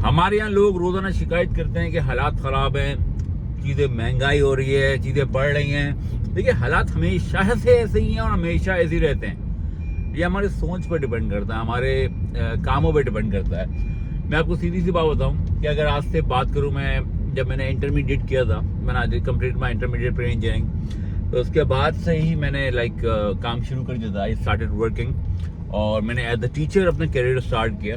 हमारे यहाँ लोग रोजाना शिकायत करते हैं कि हालात खराब हैं, चीजें महंगाई हो रही है, चीजें बढ़ रही हैं। देखिए हालात हमेशा से ऐसे ही हैं और हमेशा ऐसे ही रहते हैं। ये हमारे सोच पर डिपेंड करता है, हमारे कामों पर डिपेंड करता है। मैं आपको सीधी सी बात बताऊं कि अगर आज से बात करूं, मैं जब मैंने इंटरमीडिएट किया था, मैंने आज complete my intermediate pre engineering, तो उसके बाद से ही मैंने काम शुरू कर दिया था। आई स्टार्टेड वर्किंग और मैंने एज द टीचर अपना करियर स्टार्ट किया।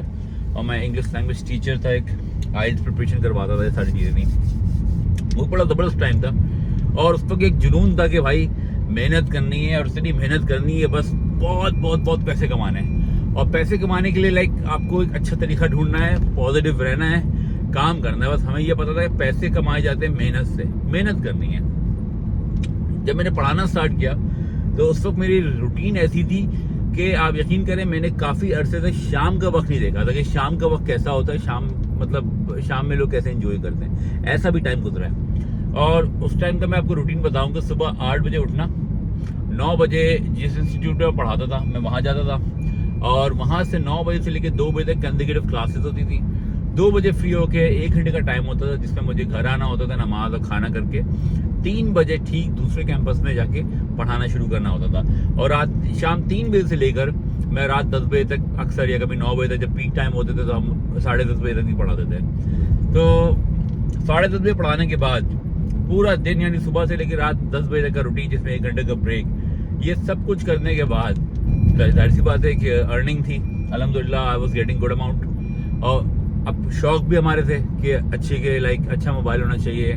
और मैं इंग्लिश लैंग्वेज टीचर था, एक आइल्स प्रिपरेशन करवाता था, ये सारी चीज़ें नहीं। वो बड़ा ज़बरदस्त टाइम था और उस वक्त एक जुनून था कि भाई मेहनत करनी है और इतनी मेहनत करनी है, बस बहुत बहुत बहुत पैसे कमाने हैं। और पैसे कमाने के लिए आपको एक अच्छा तरीका ढूंढना है, पॉजिटिव रहना है, काम करना है। बस हमें यह पता था कि पैसे कमाए जाते हैं मेहनत से, मेहनत करनी है। जब मैंने पढ़ाना स्टार्ट किया तो उस वक्त मेरी रूटीन ऐसी थी कि आप यकीन करें, मैंने काफ़ी अरसे से शाम का वक्त नहीं देखा था कि शाम का वक्त कैसा होता है, शाम में लोग कैसे एंजॉय करते हैं। ऐसा भी टाइम गुजरा है। और उस टाइम का मैं आपको रूटीन बताऊंगा। सुबह 8 बजे उठना, 9 बजे जिस इंस्टीट्यूट में पढ़ाता था मैं वहाँ जाता था और वहाँ से 9 बजे से लेकर 2 बजे तक कंसेक्यूटिव क्लासेस होती थी। 2 बजे फ्री होके 1 घंटे का टाइम होता था जिसमें मुझे घर आना होता था, नमाज और खाना करके 3 बजे ठीक दूसरे कैंपस में जाके पढ़ाना शुरू करना होता था। और शाम 3 बजे से लेकर मैं रात 10 बजे तक, अक्सर या कभी 9 बजे तक जब पीक टाइम होते थे तो हम 10:30 बजे तक ही पढ़ाते थे। तो 10:30 बजे पढ़ाने के बाद पूरा दिन, यानी सुबह से लेकर रात 10 बजे तक का रूटीन, जिसमें 1 घंटे का ब्रेक, ये सब कुछ करने के बाद जाहिर सी बात है कि अर्निंग थी। अल्हम्दुलिल्लाह I was getting good amount. और अब शौक भी हमारे थे कि अच्छा मोबाइल होना चाहिए,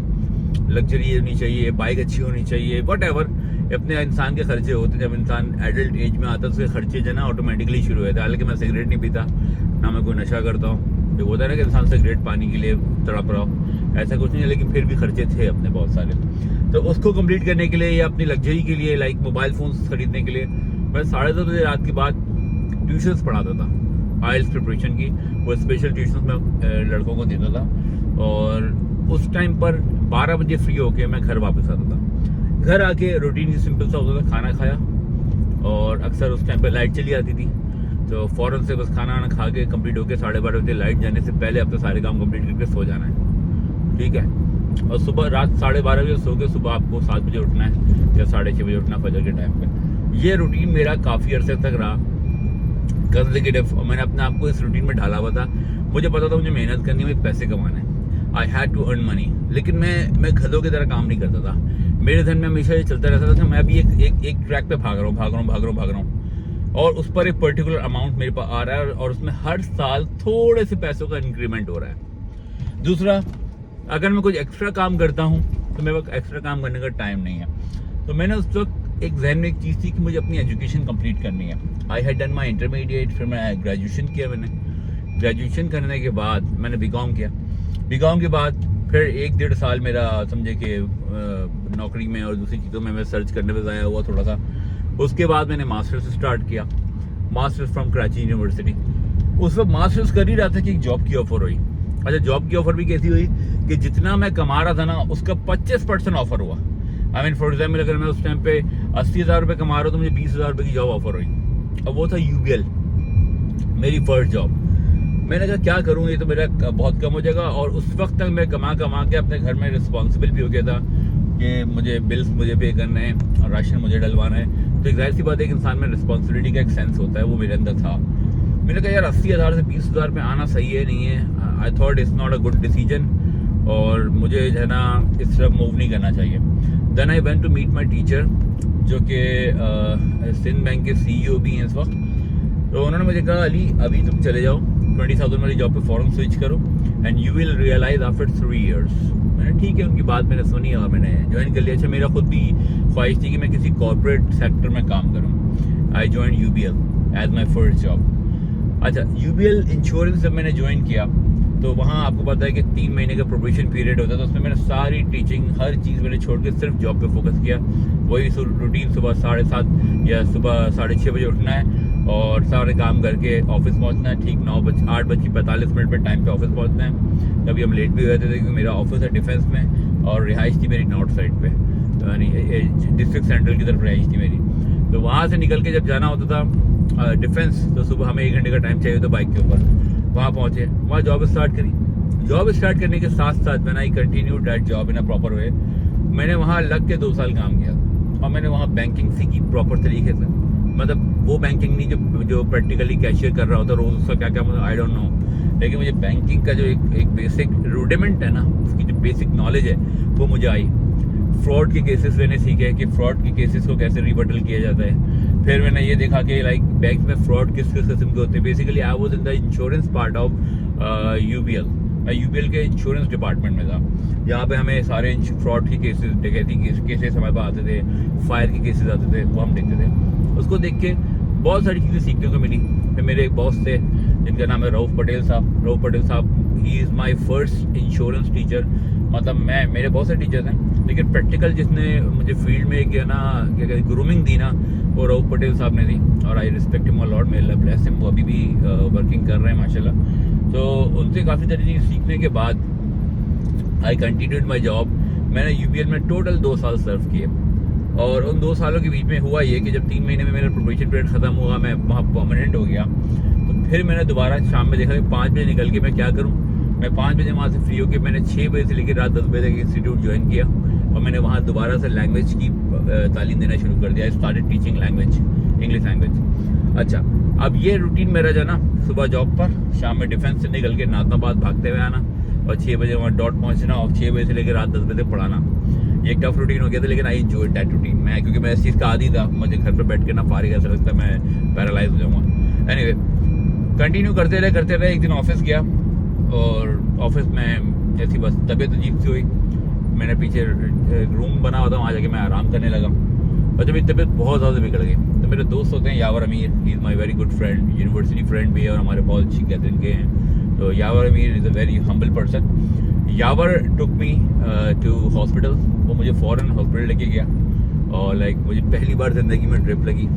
लग्जरी होनी चाहिए, बाइक अच्छी होनी चाहिए, वटएवर अपने इंसान के खर्चे होते। जब इंसान एडल्ट एज में आता है उसके खर्चे जो है ना ऑटोमेटिकली शुरू होते हैं। हालांकि मैं सिगरेट नहीं पीता, ना मैं कोई नशा करता हूँ। जो होता है ना कि इंसान सिगरेट पाने के लिए तड़प रहा हो, ऐसा कुछ नहीं है, लेकिन फिर भी खर्चे थे अपने बहुत सारे। तो उसको कंप्लीट करने के लिए या अपनी लग्जरी के लिए मोबाइल फोन खरीदने के लिए मैं 10:30 बजे रात के बाद ट्यूशन्स पढ़ाता था, आइल्स प्रिपरेशन की। वो स्पेशल ट्यूशन मैं लड़कों को देता था। और उस टाइम पर 12 बजे फ्री होके मैं घर वापस आता था। घर आके रूटीन ही सिंपल सा होता था, खाना खाया और अक्सर उस टाइम पे लाइट चली आती थी तो फ़ौरन से बस खाना वाना खा के कंप्लीट होके 12:30 बजे लाइट जाने से पहले अपने सारे काम कंप्लीट करके सो जाना है, ठीक है। और सुबह रात 12:30 बजे सो के सुबह आपको 7 बजे उठना है या 6:30 बजे उठना फजर के टाइम पे। ये रूटीन मेरा काफ़ी अरसे तक रहा कंसेक्यूटिव। मैंने अपने आप को इस रूटीन में ढाला हुआ था। मुझे पता था मुझे मेहनत करनी है, मुझे पैसे कमाने हैं। I had to earn money. लेकिन मैं गधों की तरह काम नहीं करता था। मेरे ध्यान में हमेशा ये चलता रहता था कि मैं अभी एक ट्रैक पे भाग रहा हूँ और उस पर एक पर्टिकुलर अमाउंट मेरे पास आ रहा है और उसमें हर साल थोड़े से पैसों का इंक्रीमेंट हो रहा है। दूसरा, अगर मैं कुछ एक्स्ट्रा काम करता हूँ तो मेरे पास एक्स्ट्रा काम करने का टाइम नहीं है। तो मैंने उस वक्त एक जहन में एक चीज़ थी कि मुझे अपनी एजुकेशन कंप्लीट करनी है। I had done my intermediate, फिर मैं ग्रेजुएशन किया। मैंने ग्रेजुएशन करने के बाद मैंने बीकॉम किया। बीकॉम के बाद फिर 1-1.5 साल मेरा समझे कि नौकरी में और दूसरी चीज़ों में मैं सर्च करने में ज़ाया हुआ थोड़ा सा। उसके बाद मैंने मास्टर्स स्टार्ट किया, मास्टर्स फ्रॉम कराची यूनिवर्सिटी। उस वक्त मास्टर्स कर ही रहा था कि एक जॉब की ऑफ़र हुई। अच्छा, जॉब की ऑफ़र भी कैसी हुई कि जितना मैं कमा रहा था ना उसका 25% ऑफ़र हुआ। आई मीन फॉर एग्जाम्पल, अगर मैं उस टाइम पे 80,000 रुपये कमा रहा हूँ तो मुझे 20,000 रुपये की जॉब ऑफ़र हुई। अब वो था UBL, मेरी फर्स्ट जॉब। मैंने कहा क्या करूँ, ये तो मेरा बहुत कम हो जाएगा। और उस वक्त तक मैं कमा के अपने घर में रिस्पॉन्सिबल भी हो गया था कि मुझे बिल्स मुझे पे करने हैं और राशन मुझे डलवाना है। तो एक जाहिर सी बात है, एक इंसान में रिस्पॉन्सिबिलिटी का एक सेंस होता है, वो मेरे अंदर था। मैंने कहा यार 80,000 से 20,000 में आना सही है नहीं है। I thought it's not a good decision और मुझे जो है ना इस तरफ मूव नहीं करना चाहिए। Then I went to meet my teacher जो कि सिंध बैंक के CEO भी हैं इस वक्त। तो उन्होंने मुझे कहा अली अभी तुम चले जाओ, 20,000 वाली जॉब पे फ़ौरन स्विच करो and you will realise after 3 years। मैंने ठीक है, उनकी बात मैंने सुनी और मैंने ज्वाइन कर लिया। अच्छा, मेरा खुद भी ख्वाहिश थी कि मैं किसी कॉर्पोरेट सेक्टर में काम करूँ। I join UBL as my first job. अच्छा, UBL इंश्योरेंस जब मैंने ज्वाइन किया तो वहाँ आपको पता है कि 3 महीने का प्रोबेशन पीरियड होता है। तो उसमें मैंने सारी टीचिंग, हर चीज़ मैंने छोड़ के सिर्फ जॉब पे फोकस किया। वही रूटीन, सुबह 7:30 या सुबह 6:30 बजे उठना है और सारे काम करके ऑफिस पहुंचना है ठीक 8:45 पे टाइम पे ऑफिस पहुंचना है। कभी हम लेट भी हो जाते थे क्योंकि मेरा ऑफिस है डिफेंस में और रिहाइश थी मेरी नॉर्थ साइड पे, यानी डिस्ट्रिक्ट सेंट्रल की तरफ रिहाइश थी मेरी। तो वहाँ से निकल के जब जाना होता था डिफेंस, तो सुबह हमें 1 घंटे का टाइम चाहिए होता बाइक के ऊपर। वहाँ पहुँचे, वहाँ जॉब स्टार्ट करी। जॉब स्टार्ट करने के साथ साथ मैंने I continue that job in a proper way. मैंने वहाँ लग के 2 साल काम किया और मैंने वहाँ बैंकिंग सीखी प्रॉपर तरीके से। मतलब वो बैंकिंग नहीं जो प्रैक्टिकली कैशियर कर रहा होता रोज, उसका क्या क्या मुझे आई डोंट नो, लेकिन मुझे बैंकिंग का जो एक बेसिक रूडिमेंट है ना, उसकी जो बेसिक नॉलेज है वो मुझे आई। फ्रॉड के केसेस मैंने सीखे कि फ्रॉड के केसेस को कैसे रिबटल किया जाता है। फिर मैंने ये देखा कि लाइक बैंक में फ्रॉड किस किस किस्म के होते हैं। Basically I was in the insurance part of UBL. मैं यूबीएल के इंश्योरेंस डिपार्टमेंट में था, जहाँ पे हमें सारे फ्रॉड के केसेस, डकैती के केसेस हमारे पास आते थे, फायर के केसेस आते थे, वो हम देखते थे। उसको देख के बहुत सारी चीज़ें सीखने को मिली। फिर मेरे एक बॉस थे जिनका नाम है रऊफ पटेल साहब। रऊफ पटेल साहब he is my first insurance teacher. मतलब मेरे बहुत सारे टीचर्स हैं, लेकिन प्रैक्टिकल जिसने मुझे फील्ड में क्या कहते ग्रूमिंग दी ना, वो रऊफ पटेल साहब ने दी। और I respect him a lot, may Allah bless him. वो अभी भी वर्किंग कर रहे हैं माशाल्लाह। तो उनसे काफ़ी सारी चीज़ सीखने के बाद आई कंटिन्यूड माई जॉब। मैंने यूबीएल में टोटल 2 साल सर्व किए और उन 2 सालों के बीच में हुआ ये कि जब 3 महीने में मेरा प्रोबेशन पीरियड ख़त्म हुआ, मैं वहाँ परमानेंट हो गया। तो फिर मैंने दोबारा शाम में देखा कि 5 बजे निकल के मैं क्या करूँ। मैं 5 बजे वहाँ से फ्री होकर मैंने 6 बजे से लेकर रात 10 बजे तक इंस्टीट्यूट ज्वाइन किया और मैंने वहाँ दोबारा से लैंग्वेज की तालीम देना शुरू कर दिया। I started teaching language, English language. अच्छा, अब ये रूटीन मेरा जो ना, सुबह जॉब पर, शाम में डिफेंस से निकल के नाजनाबाद भागते हुए आना और 6 बजे वहाँ डॉट पहुँचना और 6 बजे से लेकर रात 10 बजे तक पढ़ाना। ये टफ रूटीन हो गया था, लेकिन आई एंजॉयड दैट रूटीन। मैं क्योंकि मैं इस चीज़ का आदी था, मुझे घर पर बैठ के ना फारिग ऐसा लगता है मैं पैरालाइज हो जाऊँगा। एनीवे कंटिन्यू करते रहे। एक दिन ऑफिस गया और ऑफिस में जैसी बस तबीयत अजीब सी हुई। मैंने पीछे रूम बना हुआ था, वहाँ जाके मैं आराम करने लगा और जब मेरी तबीयत बहुत ज़्यादा बिगड़ गई तो मेरे दोस्त होते हैं यावर अमीर, he is my very good friend, university friend भी है और हमारे बहुत अच्छी गैदरिंग के हैं। तो Yawar Amir is a very humble person. Yawar took me to hospital. वो मुझे फ़ौरन हॉस्पिटल लेके गया और लाइक मुझे पहली बार ज़िंदगी में ड्रिप लगी।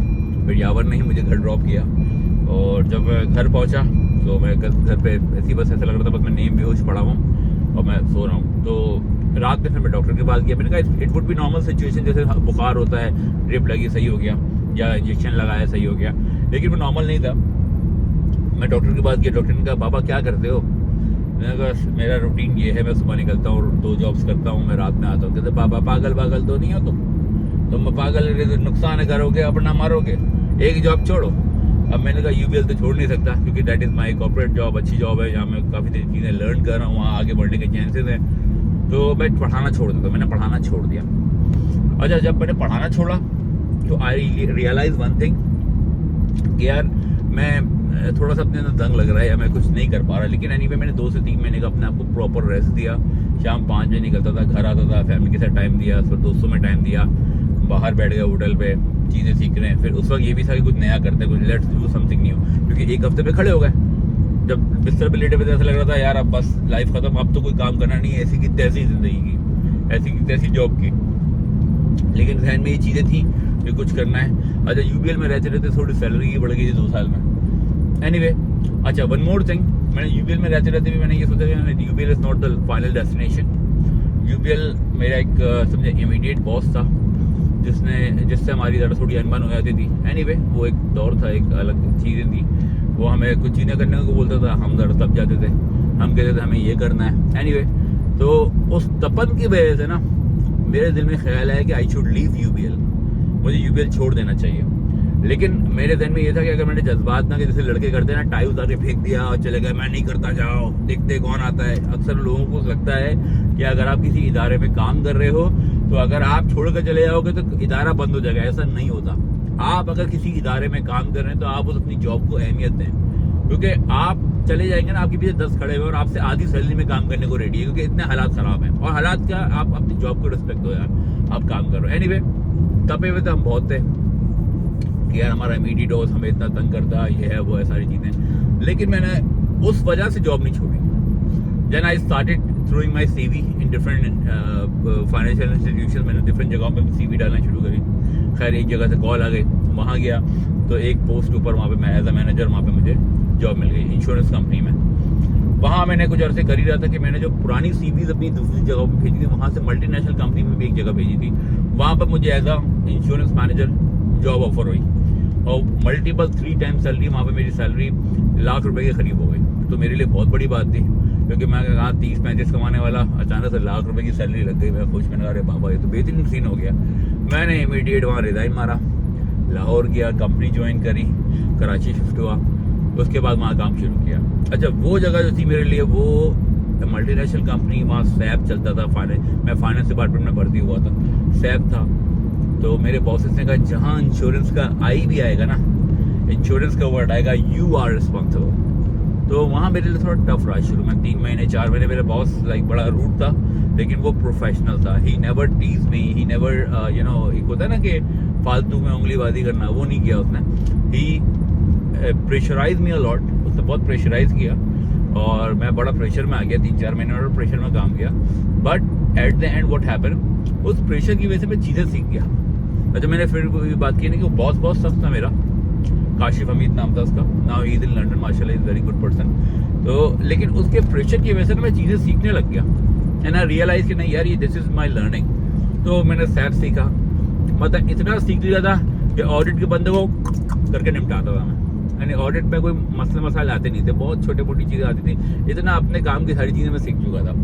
फिर यावर ने ही मुझे घर ड्रॉप किया और जब मैं घर पहुँचा तो मैं घर पे ऐसी बस ऐसा लग रहा था बस मैं नींद बेहोश पड़ा हूँ और मैं सो रहा हूँ। तो रात में फिर मैं डॉक्टर के पास गया। मैंने कहा it would be normal situation, जैसे बुखार होता है, ड्रिप लगी सही हो गया या इंजेक्शन लगाया सही हो गया, लेकिन वो नॉर्मल नहीं था। मैं डॉक्टर के पास गया। डॉक्टर ने कहा बाबा क्या करते हो? मैंने कहा मेरा रूटीन ये है, मैं सुबह निकलता हूँ, 2 जॉब्स करता हूँ, मैं रात में आता हूँ। कहते बाबा पागल तो नहीं हो तुम पागल नुकसान करोगे, अपना मारोगे, एक जॉब छोड़ो। अब मैंने कहा यूबीएल तो छोड़ नहीं सकता क्योंकि that is my corporate job, अच्छी जॉब है जहाँ मैं काफ़ी सारी चीज़ें लर्न कर रहा हूँ, वहाँ आगे बढ़ने के चांसेस हैं। तो मैं पढ़ाना छोड़ देता। मैंने पढ़ाना छोड़ दिया। अच्छा, जब मैंने पढ़ाना छोड़ा तो आई रियलाइज वन थिंग कि यार मैं थोड़ा सा अपने अंदर दंग लग रहा है या मैं कुछ नहीं कर पा रहा। लेकिन एनीवे मैंने 2 से 3 महीने का अपने आप को प्रॉपर रेस्ट दिया। शाम 5 बजे निकलता था, घर आता था, फैमिली के साथ टाइम दिया, फिर दोस्तों में टाइम दिया, बाहर बैठ गए होटल पे, चीज़ें सीख रहे हैं। फिर उस वक्त ये भी था कि कुछ नया करते हैं, कुछ लेट्स डू समथिंग न्यू, क्योंकि 1 हफ्ते पे खड़े हो गए। जब बिस्तर पे लेटे हुए ऐसा लग रहा था यार अब बस लाइफ खत्म, अब तो कोई काम करना नहीं है, ऐसी की तैसी जिंदगी की, ऐसी की तैसी जॉब की। लेकिन जहन में ये चीज़ें थी कि कुछ करना है। अच्छा, यूबीएल में रहते थोड़ी सैलरी की बढ़ गई थी 2 साल में। एनीवे अच्छा, वन मोर थिंग, मैंने यूबीएल में रहते भी मैंने ये सोचा कि UBL is not the final destination. UBL मेरा एक समझे इमीडिएट बॉस था जिससे हमारी ज़रा थोड़ी अनबन हो जाती थी। एनीवे वो एक दौर था, एक अलग चीज़ें थी। वो हमें कुछ चीज़ें करने को बोलता था, हम ज़रा तब जाते थे, हम कहते थे हमें ये करना है। एनीवे तो उस तपन की वजह से ना मेरे दिल में ख्याल आया कि आई शुड लीव यूबीएल, मुझे यूबीएल छोड़ देना चाहिए। लेकिन मेरे दिन में ये था कि अगर मैंने जज्बात ना कि जैसे लड़के करते हैं ना, टाई उतार के फेंक दिया और चले गए, मैं नहीं करता, जाओ देखते कौन आता है। अक्सर लोगों को लगता है कि अगर आप किसी इदारे में काम कर रहे हो तो अगर आप छोड़ कर चले जाओगे तो इदारा बंद हो जाएगा। ऐसा नहीं होता। आप अगर किसी इदारे में काम कर रहे हैं तो आप उस अपनी जॉब को अहमियत दें, क्योंकि आप चले जाएंगे ना, आपके पीछे 10 खड़े हुए और आपसे आधी सैलरी में काम करने को रेडी है, क्योंकि इतने हालात खराब हैं। और हालात क्या, आप अपनी जॉब को रिस्पेक्ट दो यार, आप काम करो। एनीवे तपे हुए तो हम बहुत थे कि यार हमारा इमीडिएट डोज हमें इतना तंग करता, ये है वो है सारी चीज़ें। लेकिन मैंने उस वजह से जॉब नहीं छोड़ी। Then I started throwing my CV in different financial institution. मैंने डिफरेंट जगहों पे CV डालना शुरू करी। खैर एक जगह से कॉल आ गई, वहाँ गया तो एक पोस्ट ऊपर वहाँ पे मैं एज अ मैनेजर वहाँ पे मुझे जॉब मिल गई इंश्योरेंस कंपनी में। वहाँ मैंने कुछ अर्से कर ही रहा था कि मैंने जो पुरानी CVs अपनी दूसरी जगहों पर भेजी थी, वहाँ से मल्टीनेशनल कंपनी में भी एक जगह भेजी थी। वहाँ पर मुझे as a insurance manager job offer हुई और मल्टीपल 3 टाइम सैलरी, वहाँ पे मेरी सैलरी ₹1,00,000 के करीब हो गई। तो मेरे लिए बहुत बड़ी बात थी, क्योंकि मैं कहा 30-35 कमाने वाला अचानक से लाख रुपए की सैलरी लग गई। मैं खुश, मैंने कहा अरे बाबा ये तो बेहतरीन सीन हो गया। मैंने इमीडिएट वहाँ रिज़ाइन मारा, लाहौर गया, कंपनी ज्वाइन करी, कराची शिफ्ट हुआ, उसके बाद वहाँ काम शुरू किया। अच्छा, वो जगह जो थी मेरे लिए वो मल्टीनेशनल कंपनी, वहाँ सैप चलता था, मैं फाइनेंस डिपार्टमेंट में भर्ती हुआ था, सैप था। तो मेरे बॉसेस ने कहा जहाँ इंश्योरेंस का आई भी आएगा ना, इंश्योरेंस का वर्ड आएगा, यू आर रिस्पॉन्सिबल। तो वहाँ मेरे लिए थोड़ा टफ रहा शुरू में, 3 महीने 4 महीने। मेरा बॉस लाइक बड़ा रूड था, लेकिन वो प्रोफेशनल था। He never tease me, he never एक होता है ना कि फालतू में उंगलीबाजी करना, वो नहीं किया उसने। ही प्रेशराइज मी अ लॉट, उसने बहुत प्रेशराइज किया और मैं बड़ा प्रेशर में आ गया। 3-4 महीने और प्रेशर में काम किया। But at the end what happen, उस प्रेशर की वजह से मैं चीज़ें सीख गया। अच्छा, मैंने फिर कोई बात की नहीं कि वो बॉस बहुत सख्त था मेरा, काशिफ हमीद नाम था उसका। Now he is in London, माशाल्लाह इज वेरी गुड पर्सन। तो लेकिन उसके प्रेशर की वजह से ना मैं चीज़ें सीखने लग गया एंड आई रियलाइज कि नहीं यार, ये दिस इज माई लर्निंग। तो मैंने सैप सीखा, मतलब इतना सीख लिया था कि ऑडिट के बंदे को करके निपटाता था मैं। यानी ऑडिट में कोई मसाले आते नहीं थे, बहुत छोटी मोटी चीज़ें आती थी, इतना अपने काम की सारी चीज़ें मैं सीख चुका था।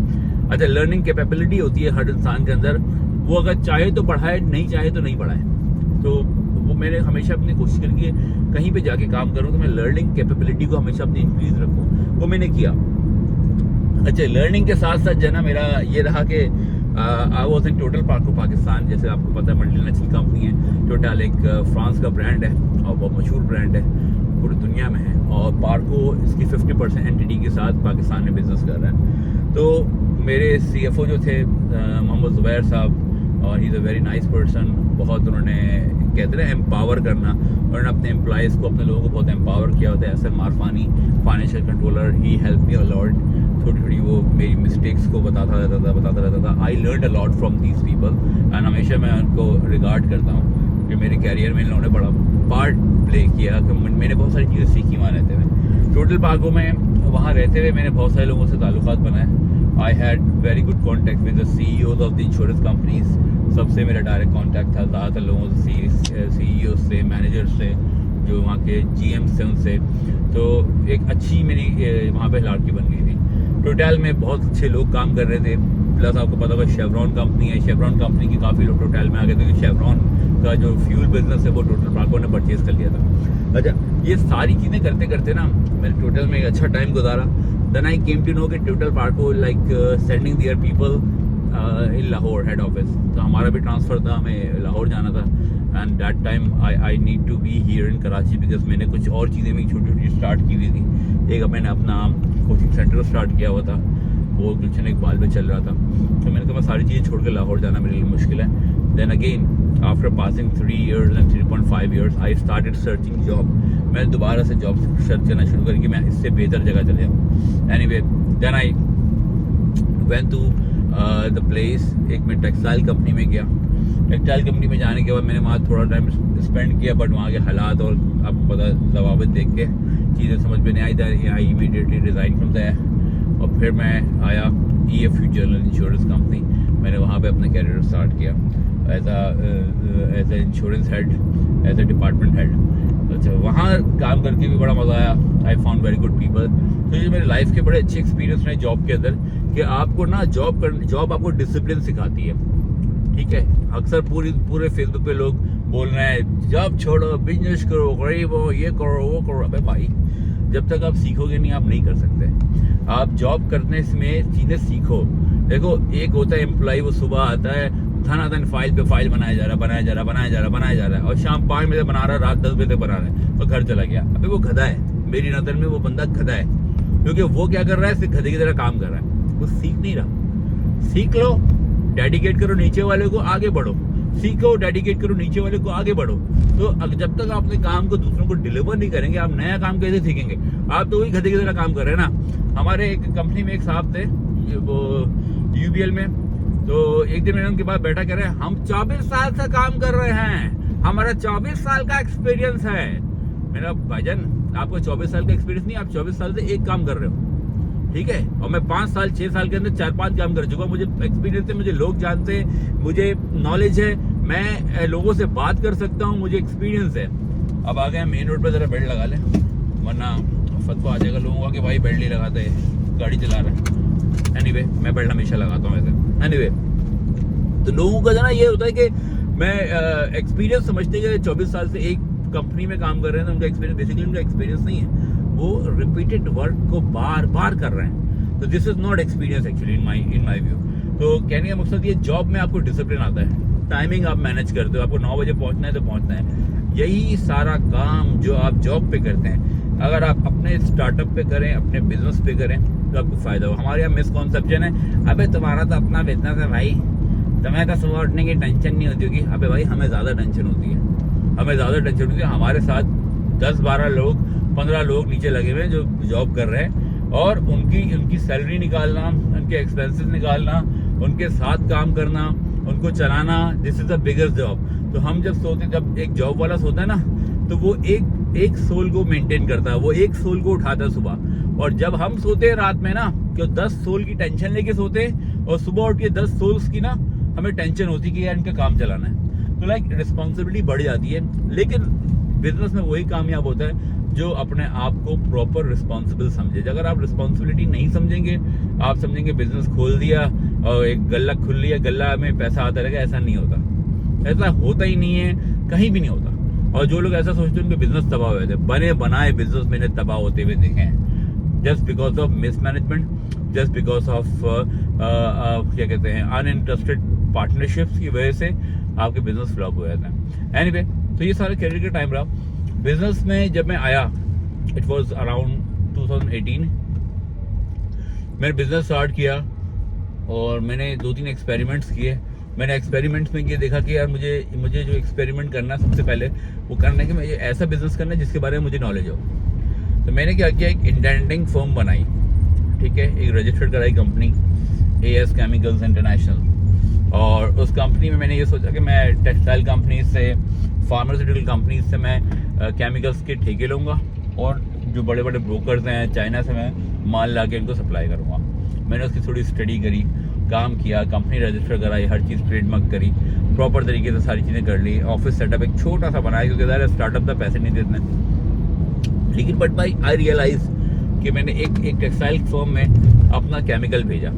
अच्छा, लर्निंग कैपेबिलिटी होती है हर इंसान के अंदर, वो अगर चाहे तो बढ़ाए, नहीं चाहे तो नहीं बढ़ाए। तो वो मैंने हमेशा अपनी कोशिश करी कि कहीं पे जाके काम करूँ तो मैं लर्निंग कैपेबिलिटी को हमेशा अपनी इंक्रीज रखूँ, वो मैंने किया। अच्छा, लर्निंग के साथ साथ जो है ना मेरा ये रहा कि आई वॉज इन टोटल पार्को पाकिस्तान। जैसे आपको पता है मल्टीनेशनल कंपनी है टोटल, एक फ्रांस का ब्रांड है और बहुत मशहूर ब्रांड है, पूरी दुनिया में है। और पार्को इसकी 50% एंटिटी के साथ पाकिस्तान में बिजनेस कर रहा है। तो मेरे CFO जो थे मोहम्मद ज़ुबैर साहब, और he is a very nice person. बहुत उन्होंने कहते हैं एम्पावर करना, उन्होंने अपने एम्प्लॉयज़ को, अपने लोगों को बहुत एम्पावर किया होता है। SN Marfani, financial controller, he help me a lot. थोड़ी थोड़ी वो मेरी मिस्टेक्स को बताता रहता था। I learn a lot from these people and हमेशा मैं उनको रिगार्ड करता हूँ कि मेरे कैरियर में इन लोगों ने बड़ा पार्ट प्ले किया कि मैंने बहुत सारी चीज़ें सीखी वहाँ रहते हुए। टोटल पार्को में वहाँ रहते हुए मैंने बहुत सारे लोगों से ताल्लुकात बनाए। I had very good contact with the CEOs of the insurance companies. सबसे मेरा डायरेक्ट कॉन्टैक्ट था, ज़्यादातर लोगों से, CEOs से, मैनेजर्स से, जो वहाँ के GMs थे उनसे। तो एक अच्छी मेरी वहाँ पे हिलाकी बन गई थी। टोटल में बहुत अच्छे लोग काम कर रहे थे। प्लस आपको पता होगा शेवरॉन कंपनी है, शेवरॉन कंपनी के काफ़ी लोग टोटल में आ गए थे। शेवरॉन का जो फ्यूल बिजनेस है वो टोटल पार्को ने परचेज कर लिया था। अच्छा, ये सारी चीज़ें करते करते ना मैंने टोटल में एक अच्छा टाइम गुजारा। Then I came to know कि total Parco like sending their people in Lahore head office. तो हमारा भी ट्रांसफ़र था, हमें लाहौर जाना था and that time I need to be here in Karachi because मैंने कुछ और चीज़ें भी छोटी छोटी स्टार्ट की हुई थी। एक मैंने अपना कोचिंग सेंटर स्टार्ट किया हुआ था, वो गुलशन इकबाल में चल रहा था। तो मैंने कहा सारी चीज़ें छोड़ के लाहौर जाना मेरे लिए मुश्किल है। Then again after passing 3 years and 3.5 years I started searching job. मैंने दोबारा से जॉब सर्च करना शुरू करी कि मैं इससे बेहतर जगह चले जाऊँ। Anyway, then I went to the place. एक मैं टेक्सटाइल कंपनी में गया। टेक्सटाइल कंपनी में जाने के बाद मैंने वहाँ थोड़ा टाइम स्पेंड किया, बट वहाँ के हालात और आपको पता जवाबत देख के चीज़ें समझ में नहीं आई। I immediately resign from that और फिर मैं आया EFU जनरल इंश्योरेंस कंपनी। मैंने वहाँ पे अपना कैरियर स्टार्ट किया as a insurance head, as a department head. अच्छा, वहाँ काम करके भी बड़ा मज़ा आया। I found very good people. तो ये मेरे लाइफ के बड़े अच्छे एक्सपीरियंस रहे जॉब के अंदर कि आपको ना जॉब आपको डिसिप्लिन सिखाती है। ठीक है, अक्सर पूरे फेसबुक पे लोग बोल रहे हैं जॉब छोड़ो, बिजनेस करो, गरीब हो, ये करो वो करो। अबे भाई, जब तक आप सीखोगे नहीं आप नहीं कर सकते। आप जॉब करने में चीज़ें सीखो। देखो, एक होता है एम्प्लॉय, वो सुबह आता है धनाधन फाइल पे फाइल बनाया जा रहा है और शाम 5 बजे बना रहा है, रात 10 बजे तक बना रहा है और घर चला गया। अबे वो गधा है, मेरी नज़र में वो बंदा गधा है, क्योंकि वो क्या कर रहा है, सिर्फ गधे की तरह काम कर रहा है, वो सीख नहीं रहा। सीख लो, डेडिकेट करो, नीचे वाले को आगे बढ़ो। सीखो, डेडिकेट करो, नीचे वाले को आगे बढ़ो। तो जब तक आप अपने काम को दूसरों को डिलीवर नहीं करेंगे, आप नया काम कैसे सीखेंगे? आप तो वही गधे की तरह काम कर रहे हैं ना। हमारे एक कंपनी में एक साहब थे, वो UBL में। तो एक दिन मैंने उनके पास बैठा, कह रहे हैं हम 24 साल से काम कर रहे हैं, हमारा 24 साल का एक्सपीरियंस है। मेरा भाईजान, आपको 24 साल का एक्सपीरियंस नहीं, आप 24 साल से एक काम कर रहे हो, ठीक है। और मैं 5 साल 6 साल के अंदर 4-5 काम कर चुका हूँ। मुझे एक्सपीरियंस है, मुझे लोग जानते हैं, मुझे नॉलेज है, मैं लोगों से बात कर सकता हूँ, मुझे एक्सपीरियंस है। अब आ गए मेन रोड पर, ज़रा बेल्ट लगा लें वरना फतवा आ जाएगा लोगों का कि भाई बेल्ट नहीं लगाते। गाड़ी चला रहा है। एनीवे मैं बेल्ट हमेशा लगाता हूँ वैसे। एनीवे तो लोगों का जो ना ये होता है कि मैं एक्सपीरियंस समझते हैं कि 24 साल से एक कंपनी में काम कर रहे हैं तो उनका एक्सपीरियंस, बेसिकली उनका एक्सपीरियंस नहीं है, वो रिपीटेड वर्क को बार बार कर रहे हैं। तो this is not experience actually in my view. तो कहने का मकसद ये, जॉब में आपको डिसिप्लिन आता है, टाइमिंग आप मैनेज करते हो, आपको 9 बजे पहुंचना है तो पहुंचना है। यही सारा काम जो आप जॉब पे करते हैं, अगर आप अपने स्टार्टअप पे करें, अपने बिजनेस पे करें तो आपको फायदा हो। हमारे यहाँ मिसकॉन्सेप्शन है, अबे तुम्हारा तो अपना बिजनेस है भाई, तुम्हें तो सुबह उठने की टेंशन नहीं होती होगी। अबे भाई हमें ज़्यादा टेंशन होती है, हमें ज़्यादा टेंशन होती है। हमारे साथ 10-12 लोग, 15 लोग नीचे लगे हुए हैं जो जॉब कर रहे हैं, और उनकी सैलरी निकालना, उनके एक्सपेंसेस निकालना, उनके साथ काम करना, उनको चलाना, this is the biggest job. तो हम जब सोते, जब एक जॉब वाला सोता है ना, तो वो एक सोल को मेंटेन करता है, वो एक सोल को उठाता है सुबह। और जब हम सोते हैं रात में ना, तो 10 सोल की टेंशन लेके सोते हैं, और सुबह उठ के 10 सोल्स की ना हमें टेंशन होती है कि यार इनका काम चलाना है। तो लाइक रिस्पॉन्सिबिलिटी बढ़ जाती है। लेकिन बिजनेस में वही कामयाब होता है जो अपने आप को प्रॉपर रिस्पॉन्सिबल समझे। अगर आप रिस्पॉन्सिबिलिटी नहीं समझेंगे, आप समझेंगे बिजनेस खोल दिया और एक गल्ला खुल लिया, गल्ला में पैसा आता रहेगा, ऐसा नहीं होता। ऐसा होता ही नहीं है, कहीं भी नहीं होता। और जो लोग ऐसा सोचते हैं उनके बिजनेस तबाह हुए थे, बने बनाए बिजनेस मैंने तबाह होते हुए देखे हैं, just because of mismanagement, just because of क्या कहते हैं, अनइंटरेस्टेड पार्टनरशिप्स की वजह से आपके बिजनेस फ्लॉप हो जाते हैं। एनीवे तो ये सारे करियर का टाइम रहा। बिजनेस में जब मैं आया, इट वाज अराउंड 2018, मैंने बिजनेस स्टार्ट किया और मैंने 2-3 एक्सपेरिमेंट्स किए। मैंने एक्सपेरिमेंट्स में ये देखा कि यार मुझे जो एक्सपेरिमेंट करना है, सबसे पहले वो करना है कि मुझे ऐसा बिजनेस करना है जिसके बारे में मुझे नॉलेज हो। तो मैंने क्या किया, एक इंडेंटिंग फर्म बनाई, ठीक है, एक रजिस्टर्ड कराई कंपनी, AS केमिकल्स इंटरनेशनल। और उस कंपनी में मैंने ये सोचा कि मैं टेक्सटाइल कंपनी से, फार्मास्यूटिकल कंपनी से मैं केमिकल्स के ठेके लूँगा, और जो बड़े बड़े ब्रोकर्स हैं चाइना से मैं माल ला के इनको सप्लाई करूँगा। मैंने उसकी थोड़ी स्टडी करी, काम किया, कंपनी रजिस्टर कराई, हर चीज़ ट्रेडमार्क करी, प्रॉपर तरीके से सारी चीज़ें कर ली। ऑफिस सेटअप एक छोटा सा बनाया, क्योंकि ज़्यादा स्टार्टअप था, पैसे नहीं देते। लेकिन बट भाई आई रियलाइज कि मैंने एक टेक्सटाइल फर्म में अपना केमिकल भेजा।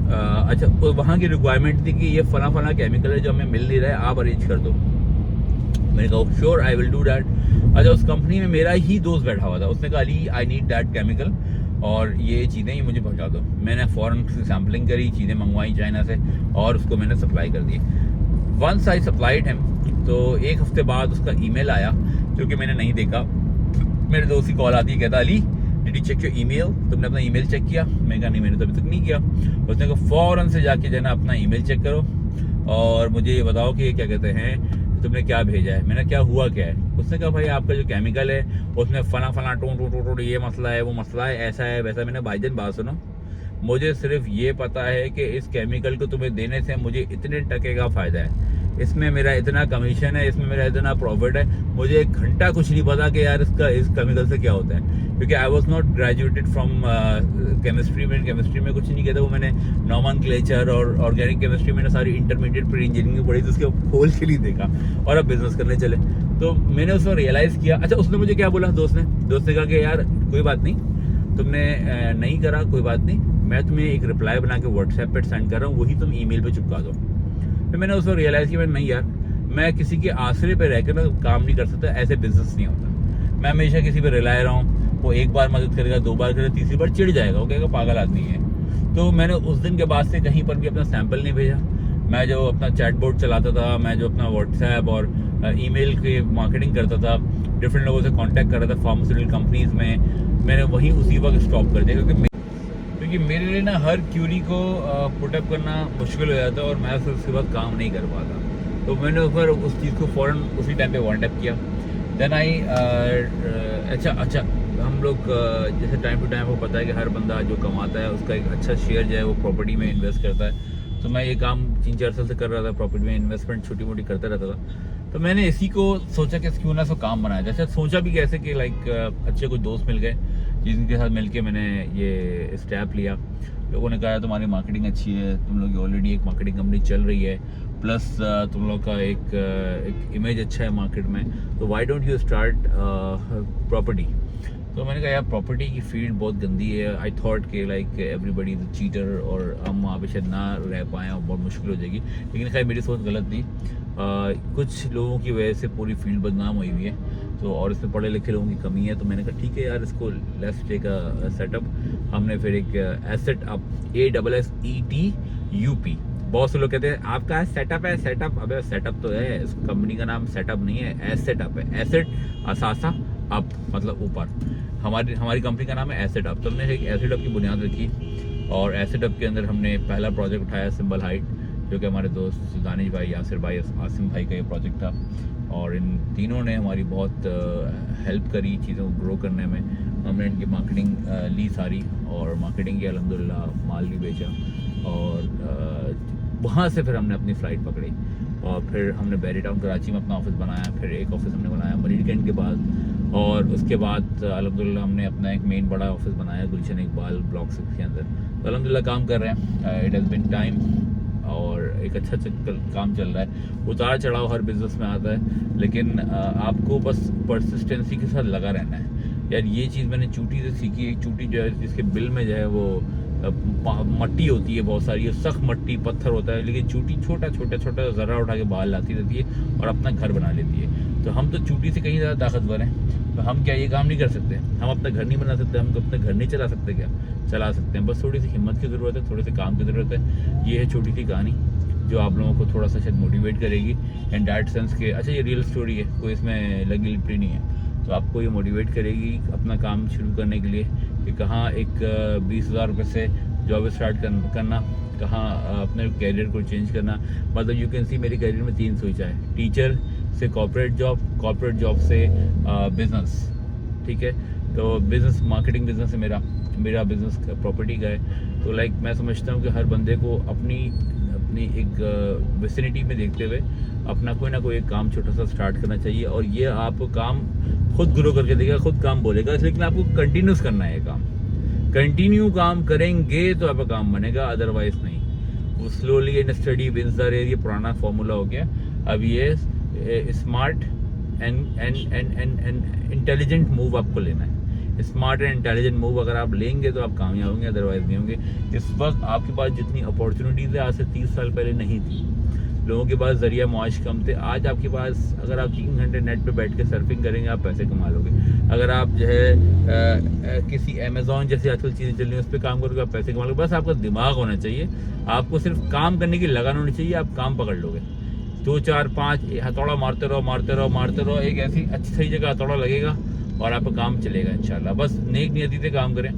अच्छा, तो वहाँ की रिक्वायरमेंट थी कि ये फला केमिकल है जो हमें मिल नहीं रहा है, आप अरेंज कर दो। मैंने कहा sure, I will do that. अच्छा, उस कंपनी में मेरा ही दोस्त बैठा हुआ था, उसने कहा Ali I need that chemical, और ये चीज़ें ये मुझे पहुंचा दो। मैंने फ़ौरन से सैम्पलिंग करी, चीज़ें मंगवाई चाइना से, और उसको मैंने सप्लाई कर दी। वंस आई सप्लाइड हिम, तो एक हफ्ते बाद उसका ईमेल आया, जो कि मैंने नहीं देखा। मेरे दोस्त की कॉल आती है, कहता Ali did you check your email, तुमने अपना ईमेल चेक किया? मैं कहा नहीं, मैंने तो अभी तक नहीं किया। उसने कहा फ़ौरन से जाके जो है ना अपना ईमेल चेक करो और मुझे ये बताओ कि क्या कहते हैं तुमने क्या भेजा है। मैंने क्या हुआ क्या है? उसने कहा भाई आपका जो केमिकल है उसमें फला टो ये मसला है, वो मसला है, ऐसा है वैसा। मैंने भाईजान बात सुनो, मुझे सिर्फ ये पता है कि इस केमिकल को तुम्हें देने से मुझे इतने टके का फ़ायदा है, इसमें मेरा इतना कमीशन है, इसमें मेरा इतना प्रॉफिट है। मुझे 1 घंटा कुछ नहीं पता कि यार इस केमिकल से क्या होता है, क्योंकि I was not graduated from chemistry में कुछ नहीं किया था। वो मैंने नॉमेनक्लेचर और ऑर्गेनिक केमिस्ट्री में सारी इंटरमीडिएट प्री इंजीनियरिंग पढ़ी, तो उसके खोल के लिए देखा और अब बिजनेस करने चले। तो मैंने उसमें रियलाइज़ किया। अच्छा, उसने मुझे क्या बोला, दोस्त ने कहा कि यार कोई बात नहीं, तुमने नहीं करा कोई बात नहीं, मैं तुम्हें एक रिप्लाई बना के व्हाट्सएप पर सेंड कर रहा हूँ, वही तुम ईमेल पे चिपका दो। फिर मैंने उसको रियलाइज़ किया, नहीं यार, मैं किसी के आसरे पे रहकर ना काम नहीं कर सकता, ऐसे बिजनेस नहीं होता। मैं हमेशा किसी पे रिलाय रहा हूँ, वो 1 बार मदद करेगा, 2 बार करेगा, तीसरी बार चिढ़ जाएगा, वो कहेगा पागल आदमी है। तो मैंने उस दिन के बाद से कहीं पर भी अपना सैंपल नहीं भेजा। मैं जो अपना चैट बोर्ड चलाता था, मैं जो अपना व्हाट्सएप और ईमेल की मार्केटिंग करता था, डिफरेंट लोगों से कांटेक्ट कर रहा था फार्मास्यूटिकल कंपनीज में, मैंने वहीं उसी वक्त स्टॉप कर दिया, क्योंकि मेरे लिए ना हर क्यूरी को पुटअप करना मुश्किल हो जाता और मैं फिर उसके बाद काम नहीं कर पाता। तो मैंने फिर उस चीज़ को फ़ौरन उसी टाइम पे वाइंड अप किया। देन आई अच्छा हम लोग जैसे टाइम टू टाइम वो पता है कि हर बंदा जो कमाता है उसका एक अच्छा शेयर जो है वो प्रॉपर्टी में इन्वेस्ट करता है। तो मैं ये काम 3-4 साल से कर रहा था, प्रॉपर्टी में इन्वेस्टमेंट छोटी मोटी करता रहता था। तो मैंने इसी को सोचा कि क्यों ना सो काम बनाया जाए। अच्छा, सोचा भी कैसे कि लाइक अच्छे कुछ दोस्त मिल गए जिनके साथ मिलके मैंने ये स्टेप लिया। लोगों ने कहा तुम्हारी मार्केटिंग अच्छी है, तुम लोग ऑलरेडी एक मार्केटिंग कंपनी चल रही है, प्लस तुम लोग का एक इमेज अच्छा है मार्केट में, तो why don't you start property. तो मैंने कहा यार प्रॉपर्टी की फील्ड बहुत गंदी है। आई थॉट कि like everybody is a cheater और हम वहाँ पे शायद ना रह पाएँ और बहुत मुश्किल हो जाएगी, लेकिन खैर मेरी सोच गलत थी। कुछ लोगों की वजह से पूरी फील्ड बदनाम हुई हुई है, तो और इसमें पढ़े लिखे लोगों की कमी है। तो मैंने कहा ठीक है यार, इसको लेट्स टेक अ सेटअप। हमने फिर एक एसेट अप, ASSETUP, बहुत से लोग कहते हैं आपका सेटअप है। सेटअप, अबे सेटअप तो है, इस कंपनी का नाम सेटअप नहीं है, एसेट अप है। एसेट असासा अप मतलब ऊपर, हमारी कंपनी का नाम है एसेट अप। तो हमने एक एसेट अप की बुनियाद रखी और एसेट अप के अंदर हमने पहला प्रोजेक्ट उठाया सिंबल हाइट, जो कि हमारे दोस्त दानिश भाई, यासिर भाई, आसिम भाई का ये प्रोजेक्ट था। और इन तीनों ने हमारी बहुत हेल्प करी चीज़ों को ग्रो करने में। हमने इनकी मार्केटिंग ली सारी, और मार्केटिंग की अल्हम्दुलिल्लाह माल भी बेचा। और वहाँ से फिर हमने अपनी फ़्लाइट पकड़ी और फिर हमने बैरी टाउन कराची में अपना ऑफिस बनाया। फिर एक ऑफिस हमने बनाया मरीन कैंट के पास, और उसके बाद अल्हम्दुलिल्लाह हमने अपना एक मेन बड़ा ऑफिस बनाया गुलशन इकबाल ब्लॉक 6 के अंदर। तो अल्हम्दुलिल्लाह काम कर रहे हैं। इट हैज़ बिन टाइम और एक अच्छा काम चल रहा है। उतार चढ़ाव हर बिज़नेस में आता है, लेकिन आपको बस परसिस्टेंसी के साथ लगा रहना है। यार ये चीज़ मैंने चूटी से सीखी। एक चूटी जो है जिसके बिल में जो है वो मट्टी होती है, बहुत सारी सख्त मट्टी पत्थर होता है, लेकिन चूटी छोटा छोटा ज़रा उठा के बाहर लाती रहती है और अपना घर बना लेती है। तो हम तो चूटी से कहीं ज़्यादा ताकतवर हैं। तो हम क्या ये काम नहीं कर सकते? हम अपना घर नहीं बना सकते? हम अपना घर नहीं चला सकते? क्या चला सकते हैं, बस थोड़ी सी हिम्मत की ज़रूरत है, थोड़े से काम की ज़रूरत है। ये है छोटी सी कहानी जो आप लोगों को थोड़ा सा शायद मोटिवेट करेगी एंड डैट सेंस के अच्छा ये रियल स्टोरी है, कोई इसमें लगी लिपटी नहीं है। तो आपको ये मोटिवेट करेगी अपना काम शुरू करने के लिए कि कहाँ एक 20,000 रुपये से जॉब स्टार्ट करना, कहाँ अपने कैरियर को चेंज करना। मतलब यू कैन सी मेरे कैरियर में 3 स्विच है, टीचर से कॉर्पोरेट जॉब से बिज़नेस। ठीक है, तो बिज़नेस मार्केटिंग बिज़नेस है मेरा बिज़नेस प्रॉपर्टी का है। तो लाइक मैं समझता हूँ कि हर बंदे को अपनी एक विसिनिटी में देखते हुए अपना कोई ना कोई एक काम छोटा सा स्टार्ट करना चाहिए। और ये आपको काम खुद ग्रो करके देगा, खुद काम बोलेगा, लेकिन आपको कंटिन्यूस करना है ये काम। कंटिन्यू काम करेंगे तो आपका काम बनेगा, अदरवाइज नहीं। वो slowly and steady wins the race, ये पुराना फॉर्मूला हो गया। अब ये स्मार्ट एंड इंटेलिजेंट मूव आपको लेना है। स्मार्ट एंड इंटेलिजेंट मूव अगर आप लेंगे तो आप कामयाब होंगे, अदरवाइज नहीं होंगे। इस वक्त आपके पास जितनी अपॉर्चुनिटीज़ है आज से 30 साल पहले नहीं थी। लोगों के पास जरिया मुआश कम थे। आज आपके पास अगर आप 3 घंटे नेट पे बैठ के सर्फिंग करेंगे आप पैसे कमा लोगे। अगर आप जो है किसी अमेज़ॉन जैसी आजकल चीज़ें चल रही हैं उस पर काम करोगे आप पैसे कमा लोगे। बस आपका दिमाग होना चाहिए, आपको सिर्फ काम करने की लगन होनी चाहिए, आप काम पकड़ लोगे। 2 4 5 हथौड़ा मारते रहो, एक ऐसी अच्छी सही जगह हथौड़ा लगेगा और आपका काम चलेगा इंशाल्लाह। बस नेक नियति से काम करें,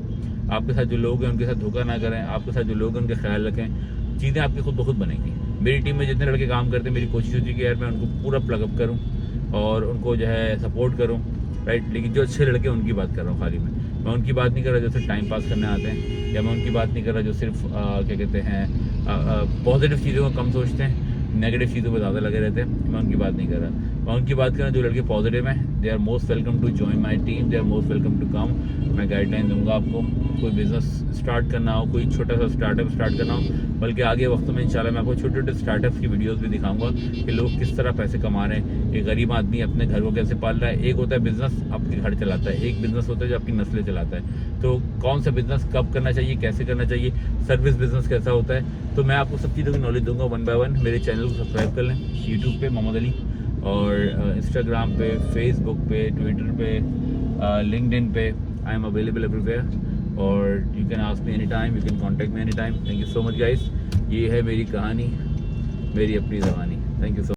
आपके साथ जो लोग हैं उनके साथ धोखा ना करें, आपके साथ जो लोग हैं उनका ख्याल रखें, चीज़ें आपकी खुद ब खुद बनेंगी। मेरी टीम में जितने लड़के काम करते हैं मेरी कोशिश होती है कि यार मैं उनको पूरा प्लगअप करूँ और उनको जो है सपोर्ट करूँ, राइट। लेकिन जो अच्छे लड़के उनकी बात कर रहा हूँ, खाली मैं उनकी बात नहीं कर रहा जो सिर्फ टाइम पास करने आते हैं, या मैं उनकी बात नहीं कर रहा जो सिर्फ क्या कहते हैं पॉजिटिव चीज़ों को कम सोचते हैं, नेगेटिव चीज़ों पर ज़्यादा लगे रहते हैं। मैं उनकी बात नहीं कर रहा, मैं उनकी बात कर रहा जो लड़के पॉजिटिव हैं। They are most welcome to join my team, they are most welcome to come. मैं गाइडलाइन दूंगा आपको, कोई बिज़नेस स्टार्ट करना हो, कोई छोटा सा स्टार्टअप स्टार्ट करना हो, बल्कि आगे वक्त में इंशाल्लाह मैं आपको छोटे छोटे स्टार्टअप्स की वीडियोस भी दिखाऊंगा कि लोग किस तरह पैसे कमा रहे हैं। एक गरीब आदमी अपने घर को कैसे पाल रहा है। एक होता है बिज़नेस आपके घर चलाता है, एक बिज़नेस होता है जो आपकी नस्लें चलाता है। तो कौन सा बिज़नेस कब करना चाहिए, कैसे करना चाहिए, सर्विस बिज़नेस कैसा होता है, तो मैं आपको सब चीज़ों की नॉलेज दूंगा 1 बाय 1। मेरे चैनल को सब्सक्राइब कर लें यूट्यूब पे मोहम्मद अली, और इंस्टाग्राम पे, फेसबुक पे, ट्विटर पे, लिंक्डइन पे। आई एम अवेलेबल एवरीवेयर और you can ask me any time, you can contact me any time. Thank you so much guys. ये है मेरी कहानी, मेरी अपनी ज़बानी। Thank you so